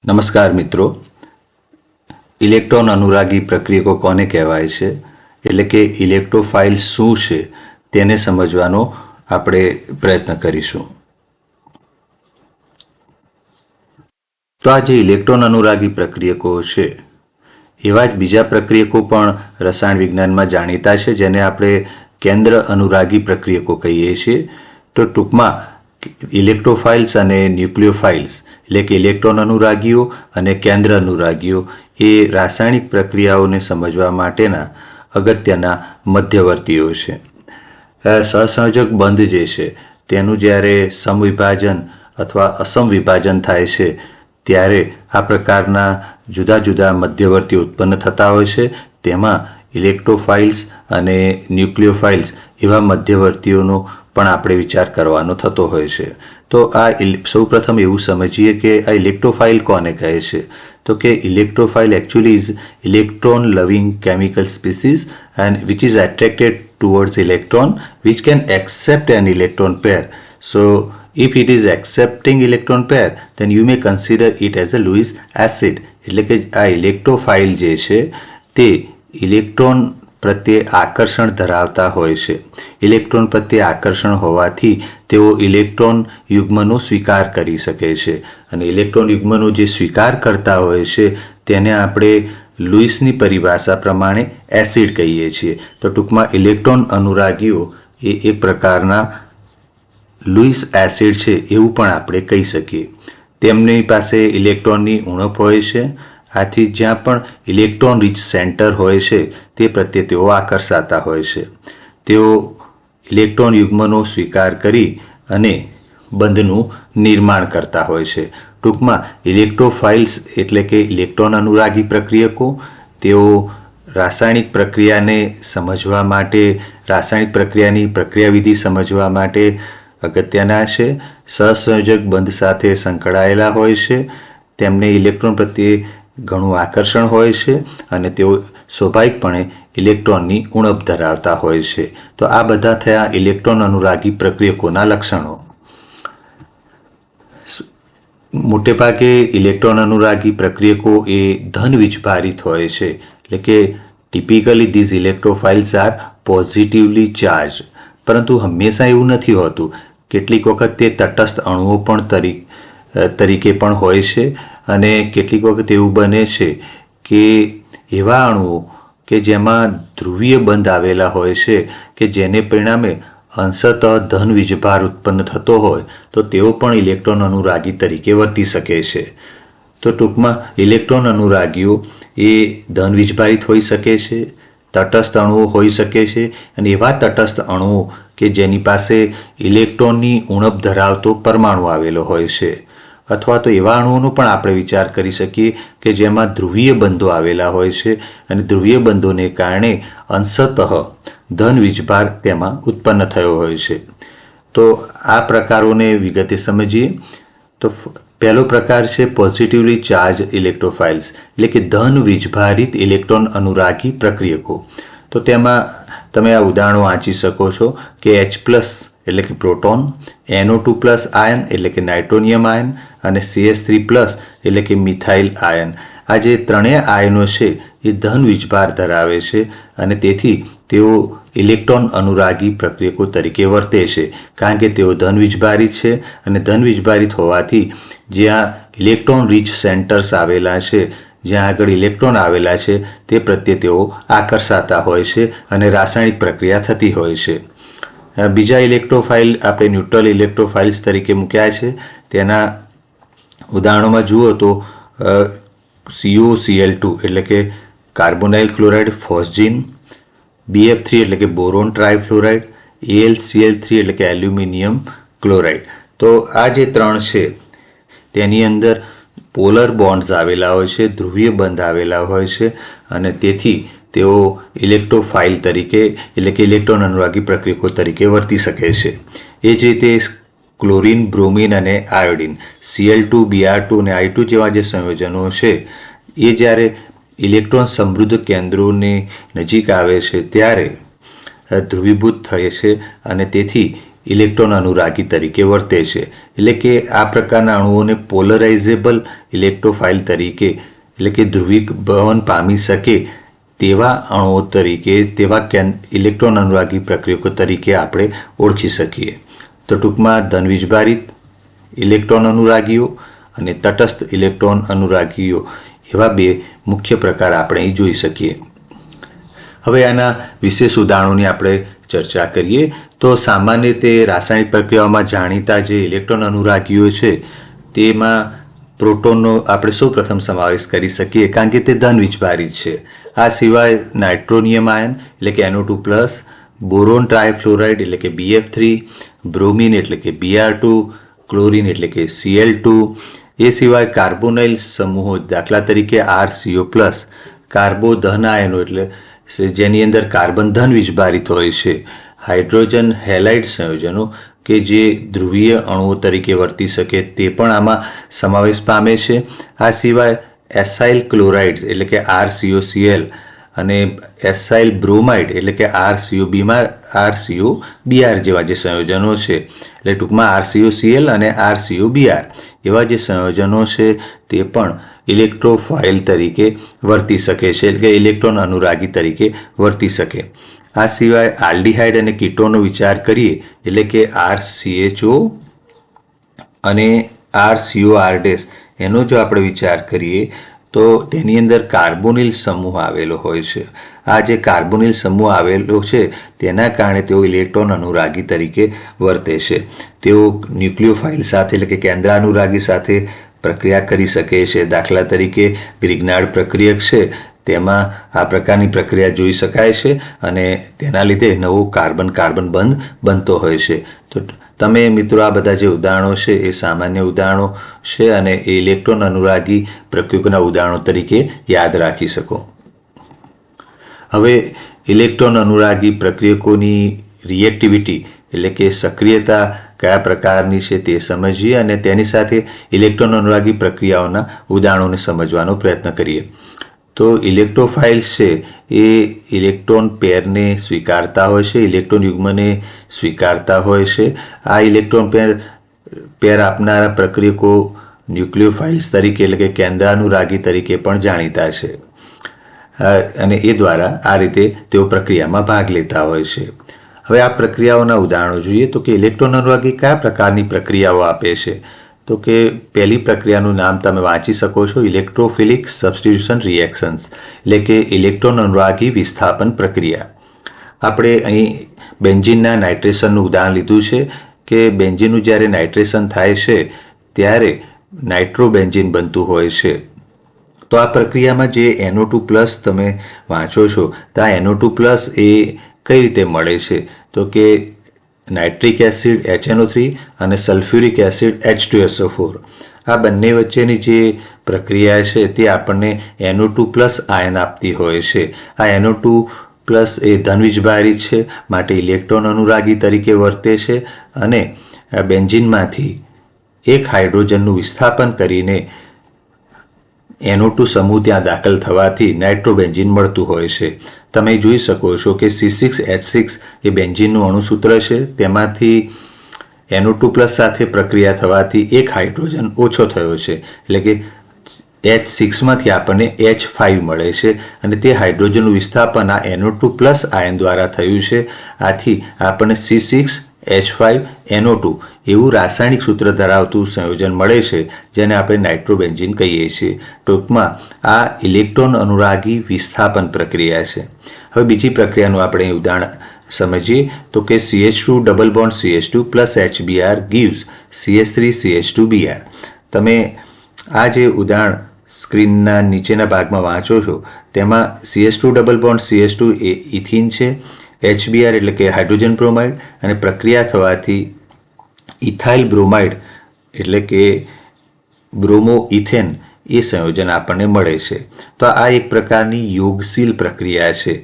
નમસ્કાર મિત્રો, ઇલેક્ટ્રોન અનુરાગી પ્રક્રિયકો કોને કહેવાય છે એટલે કે ઇલેક્ટ્રોફાઇલ શું છે તેને સમજવાનો આપણે પ્રયત્ન કરીશું. તો આ જે ઇલેક્ટ્રોન અનુરાગી પ્રક્રિયકો છે એવા જ બીજા પ્રક્રિયકો પણ રસાયણ વિજ્ઞાનમાં જાણીતા છે જેને આપણે કેન્દ્ર અનુરાગી પ્રક્રિયકો કહીએ છીએ. તો ટૂંકમાં ઇલેક્ટ્રોફાઇલ્સ અને ન્યુક્લિયોફાઇલ્સ એટલે કે ઇલેક્ટ્રોન અનુરાગીઓ અને કેન્દ્ર અનુરાગીઓ એ રાસાયણિક પ્રક્રિયાઓને સમજવા માટેના અગત્યના મધ્યવર્તીઓ છે. સહસંયોજક બંધ જે છે તેનું જ્યારે સમવિભાજન અથવા અસમવિભાજન થાય છે ત્યારે આ પ્રકારના જુદા જુદા મધ્યવર્તીઓ ઉત્પન્ન થતા હોય છે. તેમાં ઇલેક્ટ્રોફાઇલ્સ અને ન્યુક્લિયોફાઇલ્સ એવા મધ્યવર્તીઓનો પણ આપણે વિચાર કરવાનો થતો હોય છે. તો આ સૌપ્રથમ એવું સમજીએ કે આ ઇલેક્ટ્રોફાઇલ કોને કહે છે. તો કે electrophile actually is electron loving chemical species and which is attracted towards electron which can accept an electron pair. So if it is accepting electron pair then you may consider it as a Lewis acid. એટલે કે આ electrophile જે છે તે electron પ્રત્યે આકર્ષણ ધરાવતા હોય છે. ઇલેક્ટ્રોન પ્રત્યે આકર્ષણ હોવાથી તેઓ ઇલેક્ટ્રોન યુગ્મનો સ્વીકાર કરી શકે છે અને ઇલેક્ટ્રોન યુગ્મનો જે સ્વીકાર કરતા હોય છે તેને આપણે લુઈસની પરિભાષા પ્રમાણે એસિડ કહીએ છીએ. તો ટૂંકમાં ઇલેક્ટ્રોન અનુરાગીઓ એ એક પ્રકારના લુઈસ એસિડ છે એવું પણ આપણે કહી શકીએ. તેમની પાસે ઇલેક્ટ્રોનની ઉણપ હોય છે. આથી જ્યાં પણ ઇલેક્ટ્રોન રિચ સેન્ટર હોય છે તે પ્રત્યે તેઓ આકર્ષાતા હોય છે. તેઓ ઇલેક્ટ્રોન યુગ્મનો સ્વીકાર કરી અને બંધનું નિર્માણ કરતા હોય છે. ટૂંકમાં ઇલેક્ટ્રોફાઇલ્સ એટલે કે ઇલેક્ટ્રોન અનુરાગી પ્રક્રિયકો તેઓ રાસાયણિક પ્રક્રિયાને સમજવા માટે, રાસાયણિક પ્રક્રિયાની પ્રક્રિયાવિધિ સમજવા માટે અગત્યના છે. સહસંયોજક બંધ સાથે સંકળાયેલા હોય છે. તેમને ઇલેક્ટ્રોન પ્રત્યે ઘણું આકર્ષણ હોય છે અને તેઓ સ્વાભાવિકપણે ઇલેક્ટ્રોનની ઉણપ ધરાવતા હોય છે. તો આ બધા થયા ઇલેક્ટ્રોન અનુરાગી પ્રક્રિયકોના લક્ષણો. મોટેભાગે ઇલેક્ટ્રોન અનુરાગી પ્રક્રિયકો એ ધન વીજભારિત હોય છે. એટલે કે typically these electrophiles are positively charge. પરંતુ હંમેશા એવું નથી હોતું. કેટલીક વખત તે તટસ્થ અણુઓ પણ તરીકે પણ હોય છે અને કેટલીક વખત એવું બને છે કે એવા અણુઓ કે જેમાં ધ્રુવીય બંધ આવેલા હોય છે કે જેને પરિણામે અંશતઃ ધન વીજભાર ઉત્પન્ન થતો હોય તો તેઓ પણ ઇલેક્ટ્રોન અનુરાગી તરીકે વર્તી શકે છે. તો ટૂંકમાં ઇલેક્ટ્રોન અનુરાગીઓ એ ધન વીજભારિત હોઈ શકે છે, તટસ્થ અણુઓ હોઈ શકે છે અને એવા તટસ્થ અણુઓ કે જેની પાસે ઇલેક્ટ્રોનની ઉણપ ધરાવતો પરમાણુ આવેલો હોય છે. અથવા તો એવા અણુઓનો પણ આપણે વિચાર કરી શકીએ કે જેમાં ધ્રુવીય બંધો આવેલા હોય છે અને ધ્રુવીય બંધોને કારણે અંશતઃ ધન વીજભાર તેમાં ઉત્પન્ન થયો હોય છે. તો આ પ્રકારોને વિગતે સમજીએ. તો પહેલો પ્રકાર છે પોઝિટિવલી ચાર્જ ઇલેક્ટ્રોફાઇલ્સ એટલે કે ધન વીજભારિત ઇલેક્ટ્રોન અનુરાગી પ્રક્રિયકો. તો તેમાં તમે આ ઉદાહરણો વાંચી શકો છો કે H+ એટલે કે પ્રોટોન, NO2+ આયન એટલે કે નાઇટ્રોનિયમ આયન અને CH3+ એટલે કે મિથાઇલ આયન. આ જે ત્રણેય આયનો છે એ ધન વીજભાર ધરાવે છે અને તેથી તેઓ ઇલેક્ટ્રોન અનુરાગી પ્રક્રિયકો તરીકે વર્તે છે કારણ કે તેઓ ધન વીજભારિત છે અને ધન વીજભારિત હોવાથી જ્યાં ઇલેક્ટ્રોન રિચ સેન્ટર્સ આવેલા છે, જ્યાં આગળ ઇલેક્ટ્રોન આવેલા છે તે પ્રત્યે તેઓ આકર્ષાતા હોય છે અને રાસાયણિક પ્રક્રિયા થતી હોય છે. બીજા ઇલેક્ટ્રોફાઇલ આપણે ન્યુટ્રલ ઇલેક્ટ્રોફાઇલ્સ તરીકે મૂક્યા છે. તેના ઉદાહરણોમાં જુઓ તો CuCl2 એટલે કે કાર્બોનાઇલ ક્લોરાઇડ ફોસ્જીન, BF3 એટલે કે બોરોન ટ્રાયફ્લોરાઇડ, AlCl3 એટલે કે એલ્યુમિનિયમ ક્લોરાઇડ. તો આ જે ત્રણ છે તેની અંદર પોલર બોન્ડ્સ આવેલા હોય છે, ધ્રુવીય બંધ આવેલા હોય છે અને તેથી તેઓ ઇલેક્ટ્રોફાઇલ તરીકે એટલે કે ઇલેક્ટ્રોન અનુરાગી પ્રક્રિયકો તરીકે વર્તી શકે છે. એ જ રીતે ક્લોરીન, બ્રોમિન અને આયોડિન Cl2, Br2 અને I2 જેવા જે સંયોજનો છે એ જ્યારે ઇલેક્ટ્રોન સમૃદ્ધ કેન્દ્રોની નજીક આવે છે ત્યારે ધ્રુવીભૂત થાય છે અને તેથી ઇલેક્ટ્રોન અનુરાગી તરીકે વર્તે છે. એટલે કે આ પ્રકારના અણુઓને પોલરાઇઝેબલ ઇલેક્ટ્રોફાઇલ તરીકે એટલે કે ધ્રુવીભવન પામી શકે તેવા અણુઓ તરીકે તેવા ઇલેક્ટ્રોન અનુરાગી પ્રક્રિયકો તરીકે આપણે ઓળખી શકીએ. તો ટૂંકમાં ધનવીજભારિત ઇલેક્ટ્રોન અનુરાગીઓ અને તટસ્થ ઇલેક્ટ્રોન અનુરાગીઓ એવા બે મુખ્ય પ્રકાર આપણે અહીં જોઈ શકીએ. હવે આના વિશેષ ઉદાહરણોની આપણે ચર્ચા કરીએ તો સામાન્ય રીતે રાસાયણિક પ્રક્રિયાઓમાં જાણીતા જે ઇલેક્ટ્રોન અનુરાગીઓ છે તેમાં પ્રોટોનનો આપણે સૌ પ્રથમ સમાવેશ કરી શકીએ કારણ કે તે ધનવીજભારિત છે. આ સિવાય નાઇટ્રોનિયમ આયન એટલે કે NO2+, બોરોન ટ્રાયફ્લોરાઇડ એટલે કે BF3, બ્રોમિન એટલે કે Br2, ક્લોરિન એટલે કે Cl2, એ સિવાય કાર્બોનાઇલ સમૂહો દાખલા તરીકે RCO+, કાર્બો ધન આયનો એટલે જેની અંદર કાર્બન ધન વીજભારિત હોય છે, હાઇડ્રોજન હેલાઇડ સંયોજનો કે જે ધ્રુવીય અણુઓ તરીકે વર્તી શકે તે પણ આમાં સમાવેશ પામે છે. આ સિવાય એસાઇલ ક્લોરાઇડ્સ એટલે કે RCOCl અને એસાઇલ બ્રોમાઇડ એટલે કે RCOBr જેવા જે સંયોજનો છે એટલે ટૂંકમાં RCOCl અને RCOBr એવા જે સંયોજનો છે તે પણ ઇલેક્ટ્રોફાઇલ તરીકે વર્તી શકે છે એટલે કે ઇલેક્ટ્રોન અનુરાગી તરીકે વર્તી શકે. આ સિવાય આલ્ડીહાઇડ અને કીટોનનો વિચાર કરીએ એટલે કે RCHO અને RCOR એનો જો આપણે વિચાર કરીએ તો તેની અંદર કાર્બોનિલ સમૂહ આવેલો હોય છે. આ જે કાર્બોનિલ સમૂહ આવેલો છે તેના કારણે તેઓ ઇલેક્ટ્રોન અનુરાગી તરીકે વર્તે છે. તેઓ ન્યુક્લિયોફાઇલ સાથે એટલે કે કેન્દ્રાનુરાગી સાથે પ્રક્રિયા કરી શકે છે. દાખલા તરીકે ગ્રિગ્નાર્ડ પ્રક્રિયક છે તેમાં આ પ્રકારની પ્રક્રિયા જોઈ શકાય છે અને તેના લીધે નવો કાર્બન બંધ બનતો હોય છે. તો તમે મિત્રો આ બધા જે ઉદાહરણો છે એ સામાન્ય ઉદાહરણો છે અને એ ઇલેક્ટ્રોન અનુરાગી પ્રક્રિયકોના ઉદાહરણો તરીકે યાદ રાખી શકો. હવે ઇલેક્ટ્રોન અનુરાગી પ્રક્રિયકોની રિએક્ટિવિટી એટલે કે સક્રિયતા કયા પ્રકારની છે તે સમજીએ અને તેની સાથે ઇલેક્ટ્રોન અનુરાગી પ્રક્રિયાઓના ઉદાહરણોને સમજવાનો પ્રયત્ન કરીએ. તો ઇલેક્ટ્રોફાઇલ્સ છે એ ઇલેક્ટ્રોન પેરને સ્વીકારતા હોય છે, ઇલેક્ટ્રોન યુગ્મને સ્વીકારતા હોય છે. આ ઇલેક્ટ્રોન પેર આપનારા પ્રક્રિયકો ન્યુક્લિયોફાઇલ્સ તરીકે એટલે કે કેન્દ્રાનુરાગી તરીકે પણ જાણીતા છે અને એ દ્વારા આ રીતે તેઓ પ્રક્રિયામાં ભાગ લેતા હોય છે. હવે આ પ્રક્રિયાઓના ઉદાહરણો જોઈએ તો કે ઇલેક્ટ્રોન અનુરાગી કયા પ્રકારની પ્રક્રિયાઓ આપે છે તો કે પહેલી પ્રક્રિયાનું નામ તમે વાંચી શકો છો, ઇલેક્ટ્રોફિલિક સબસ્ટિટ્યુશન રિએક્શન્સ એટલે કે ઇલેક્ટ્રોન અનુરાગી વિસ્થાપન પ્રક્રિયા. આપણે અહીં બેન્ઝીનના નાઇટ્રેશનનું ઉદાહરણ લીધું છે કે બેન્ઝીનનું જ્યારે નાઇટ્રેશન થાય છે ત્યારે નાઇટ્રોબેન્ઝીન બનતું હોય છે. તો આ પ્રક્રિયામાં જે NO2+ તમે વાંચો છો તો આ NO2+ એ કઈ રીતે મળે છે તો કે નાઇટ્રિક એસિડ HNO3 અને સલ્ફ્યુરિક એસિડ H2SO4 આ બંને વચ્ચેની જે પ્રક્રિયા છે તે આપણને NO2+ આયન આપતી હોય છે. આ NO2+ એ ધનવીજભારિત છે માટે ઇલેક્ટ્રોન અનુરાગી તરીકે વર્તે છે અને બેન્ઝીનમાંથી એક હાઇડ્રોજનનું વિસ્થાપન કરીને NO2 સમૂહ ત્યાં દાખલ થવાથી નાઇટ્રોબેન્ઝીન મળતું હોય છે. તમે જોઈ શકો છો કે C6H6 એ બેન્ઝીનનું અણુસૂત્ર છે. તેમાંથી NO2+ સાથે પ્રક્રિયા થવાથી એક હાઇડ્રોજન ઓછો થયો છે એટલે કે H6માંથી આપણને H5 મળે છે અને તે હાઇડ્રોજનનું વિસ્થાપન આ NO2+ આયન દ્વારા થયું છે. આથી આપણને C6H5NO2 એવું રાસાયણિક સૂત્ર ધરાવતું સંયોજન મળે છે જેને આપણે નાઇટ્રોબેન્ઝીન કહીએ છીએ. ટૂંકમાં આ ઇલેક્ટ્રોન અનુરાગી વિસ્થાપન પ્રક્રિયા છે. હવે બીજી પ્રક્રિયાનું આપણે ઉદાહરણ સમજીએ તો કે CH2 double bond CH2 plus HBr gives CH3CH2Br. તમે આ જે ઉદાહરણ સ્ક્રીનના નીચેના ભાગમાં વાંચો છો તેમાં CH2 ડબલ બોન્ડ CH2 એ ઇથિન છે, HBr એટલે કે હાઇડ્રોજન બ્રોમાઇડ અને પ્રક્રિયા થવાથી ઇથાઇલ બ્રોમાઇડ એટલે કે બ્રોમો ઇથેન એ સંયોજન આપણને મળે છે. તો આ એક પ્રકારની યોગશીલ પ્રક્રિયા છે.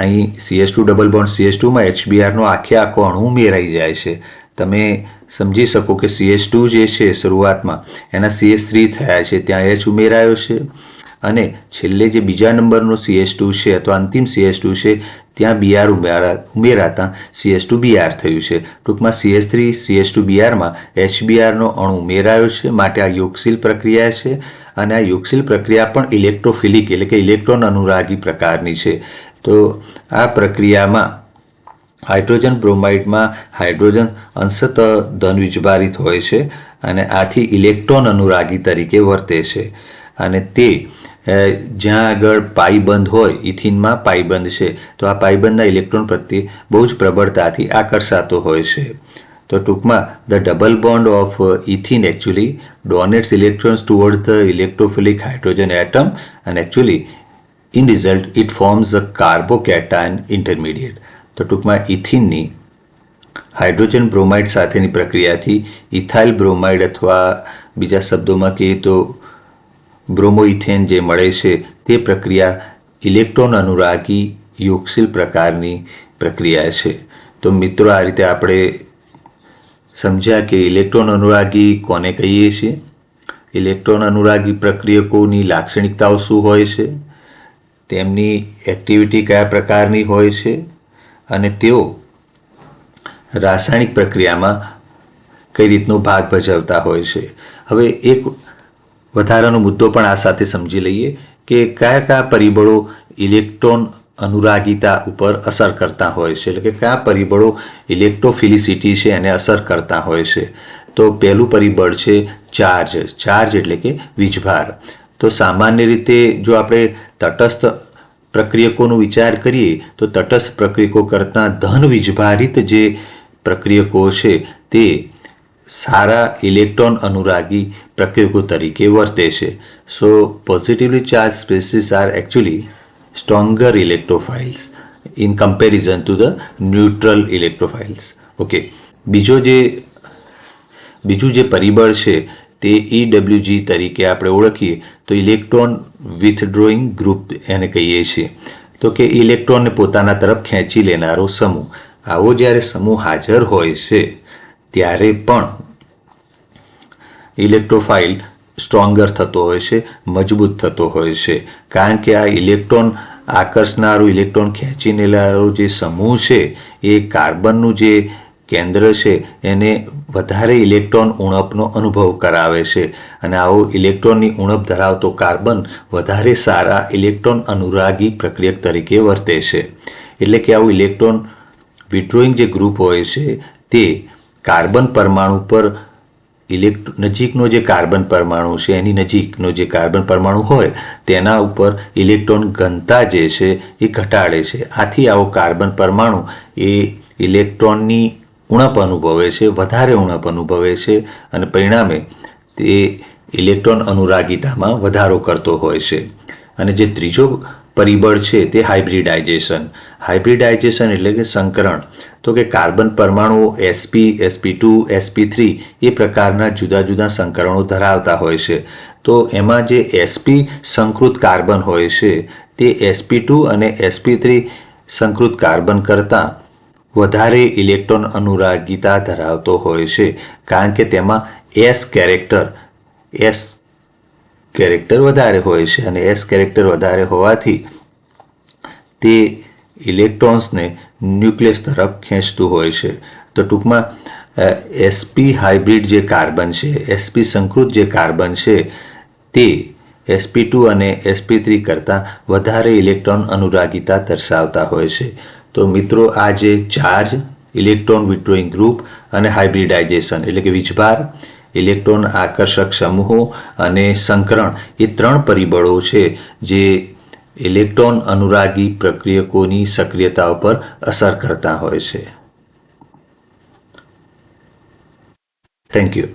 અહીં CH2 ડબલ બોન્ડ CH2માં HBrનો આખો અણુ ઉમેરાઈ જાય છે. તમે સમજી શકો કે CH2 જે છે શરૂઆતમાં એના CH3 થયા છે, ત્યાં H ઉમેરાયો છે અને છેલ્લે જે બીજા નંબરનો CH2 છે અથવા અંતિમ CH2 છે ત્યાં Br ઉમેરાતા CH2 Br થયું છે. ટૂંકમાં CH3 CH2 Brમાં HBrનો અણુ ઉમેરાયો છે, માટે આ યોગશીલ પ્રક્રિયા છે. અને આ યોગશીલ પ્રક્રિયા પણ ઇલેક્ટ્રોફિલિક એટલે કે ઇલેક્ટ્રોન અનુરાગી પ્રકારની છે. તો આ પ્રક્રિયામાં હાઇડ્રોજન બ્રોમાઇડમાં હાઇડ્રોજન અંશતઃ ધનવીજભારિત હોય છે અને આથી ઇલેક્ટ્રોન અનુરાગી તરીકે વર્તે છે. અને તે જ્યાં આગળ પાઈબંધ હોય, ઇથિનમાં પાઈબંધ છે તો આ પાઈબંધના ઇલેક્ટ્રોન પ્રત્યે બહુ જ પ્રબળતાથી આકર્ષાતો હોય છે. તો ટૂંકમાં the double bond of ethene actually donates electrons towards the electrophilic hydrogen atom and actually in result it forms a carbocation intermediate. તો ટૂંકમાં ઇથિનની હાઇડ્રોજન બ્રોમાઇડ સાથેની પ્રક્રિયાથી ઇથાઇલ બ્રોમાઇડ અથવા બીજા શબ્દોમાં કહીએ તો બ્રોમોઇથેન જે મળે છે તે પ્રક્રિયા ઇલેક્ટ્રોન અનુરાગી યોગશીલ પ્રકારની પ્રક્રિયા છે. તો મિત્રો આ રીતે આપણે સમજ્યા કે ઇલેક્ટ્રોન અનુરાગી કોને કહીએ છીએ, ઇલેક્ટ્રોન અનુરાગી પ્રક્રિયકોની લાક્ષણિકતાઓ શું હોય છે, તેમની એક્ટિવિટી કયા પ્રકારની હોય છે અને તેઓ રાસાયણિક પ્રક્રિયામાં કઈ રીતનો ભાગ ભજવતા હોય છે. હવે એક વધારાનો મુદ્દો પણ આ સાથે સમજી લઈએ કે કયા કયા પરિબળો ઇલેક્ટ્રોન અનુરાગિતા ઉપર અસર કરતા હોય છે, એટલે કે કયા પરિબળો ઇલેક્ટ્રોફિલિસિટી છે એને અસર કરતા હોય છે. તો પહેલું પરિબળ છે ચાર્જ એટલે કે વીજભાર. તો સામાન્ય રીતે જો આપણે તટસ્થ પ્રક્રિયકોનો વિચાર કરીએ તો તટસ્થ પ્રક્રિયકો કરતાં ધન વીજભારિત જે પ્રક્રિયકો છે તે સારા ઇલેક્ટ્રોન અનુરાગી પ્રક્રિયકો તરીકે વર્તે છે. So positively charge species are actually stronger electrophiles in comparison to the neutral electrophiles. Okay, બીજું જે પરિબળ છે તે EWG તરીકે આપણે ઓળખીએ તો ઇલેક્ટ્રોન વિથડ્રોઈંગ ગ્રુપ એને કહીએ છીએ. તો કે ઇલેક્ટ્રોનને પોતાના તરફ ખેંચી લેનારો સમૂહ. આવો જ્યારે સમૂહ હાજર હોય છે ત્યારે પણ ઇલેક્ટ્રોફાઇલ સ્ટ્રોંગર થતો હોય છે, મજબૂત થતો હોય છે, કારણ કે આ ઇલેક્ટ્રોન આકર્ષનારું, ઇલેક્ટ્રોન ખેંચી લેનારો જે સમૂહ છે એ કાર્બનનું જે કેન્દ્ર છે એને વધારે ઇલેક્ટ્રોન ઉણપનો અનુભવ કરાવે છે અને આવો ઇલેક્ટ્રોનની ઉણપ ધરાવતો કાર્બન વધારે સારા ઇલેક્ટ્રોન અનુરાગી પ્રક્રિયક તરીકે વર્તે છે. એટલે કે આવું ઇલેક્ટ્રોન વિથડ્રોઈંગ જે ગ્રુપ હોય છે તે કાર્બન પરમાણુ પર નજીકનો જે કાર્બન પરમાણુ છે એની નજીકનો જે કાર્બન પરમાણુ હોય તેના ઉપર ઇલેક્ટ્રોન ઘનતા જે છે એ ઘટાડે છે. આથી આવો કાર્બન પરમાણુ એ ઇલેક્ટ્રોનની ઉણપ અનુભવે છે, વધારે ઉણપ અનુભવે છે અને પરિણામે તે ઇલેક્ટ્રોન અનુરાગિતામાં વધારો કરતો હોય છે. અને જે ત્રીજો પરિબળ છે તે હાઇબ્રિડાઇઝેશન એટલે કે સંકરણ. તો કે કાર્બન પરમાણુઓ sp, sp2, sp3 એ પ્રકારના જુદા જુદા સંકરણો ધરાવતા હોય છે. તો એમાં જે sp સંકૃત કાર્બન હોય છે તે sp2 અને sp3 સંકૃત કાર્બન કરતાં વધારે ઇલેક્ટ્રોન અનુરાગિતા ધરાવતો હોય છે, કારણ કે તેમાં s કેરેક્ટર વધારે હોય છે અને s કેરેક્ટર વધારે હોવાથી તે ઇલેક્ટ્રોન્સને ન્યુક્લિયસ તરફ ખેંચતું હોય છે. તો ટૂંકમાં sp હાઇબ્રિડ જે કાર્બન છે, sp સંકૃત જે કાર્બન છે તે sp2 અને sp3 કરતાં વધારે ઇલેક્ટ્રોન અનુરાગિતા દર્શાવતા હોય છે. તો મિત્રો આ જે ચાર્જ, ઇલેક્ટ્રોન વિથડ્રોઈંગ ગ્રુપ અને હાઇબ્રિડાઇઝેશન એટલે કે વીજભાર, ઇલેક્ટ્રોન આકર્ષક સમૂહો અને સંકરણ એ ત્રણ પરિબળો છે જે ઇલેક્ટ્રોન અનુરાગી પ્રક્રિયકોની સક્રિયતા ઉપર અસર કરતા હોય છે. Thank you.